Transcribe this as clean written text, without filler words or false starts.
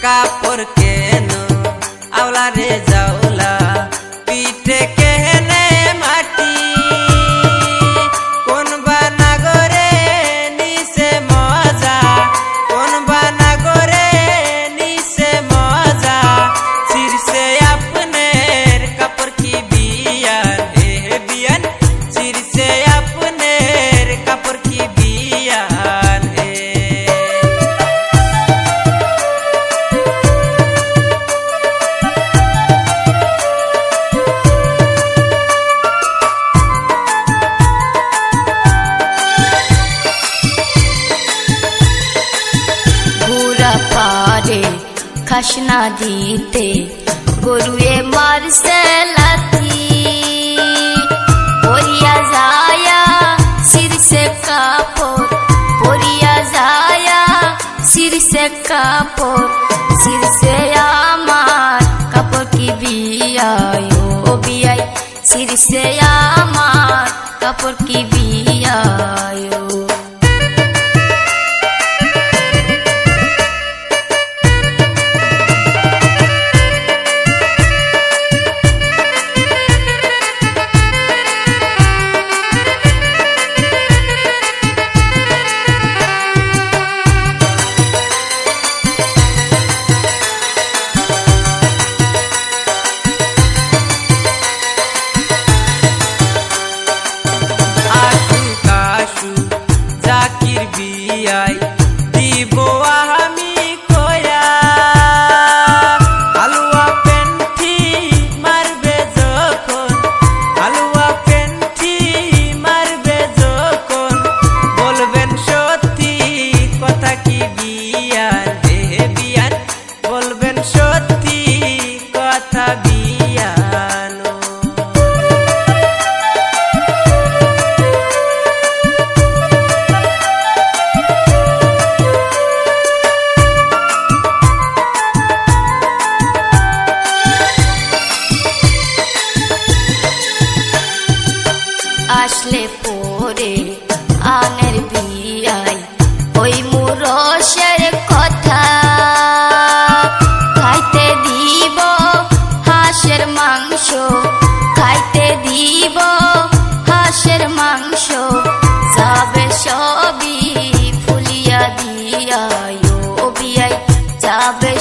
কাপড় কেন আওলা রে জাওলা পিঠে কেনে মাটি কোন বানাগরে নিছে মজা কোন বানাগরে নিছে মজা চিরসে আপনের কাপড় কি বিয়ান হে বিয়ান চিরসে আপনের কাপড় কি বিয়ান হে খাসনা দিতে গরুয়ে মারছে লাথি পরিয়া যায়া শিরসে কাপড় পরিয়া যায়া শিরসে কাপড় শিরসে আমার কাপড় কি বিয়াই ও বিয়াই শিরসে আমার কাপড় কি বিয়াই দিব আমি কয়া হালুয়া পেন্টি মারবে যখন হালুয়া পেন্টি মারবে যখন বলবেন সত্যি কথা কি বিয়ান হে বিয়ান বলবেন সত্যি কথা বিয়ান আসলে পরে আনের বিয়াই ওই মুরশের কথা খাইতে দিব হাঁসের মাংস খাইতে দিব হাঁসের মাংস যাবে সবই ফুলিয়া দিয়াই ও বিয়াই যাবে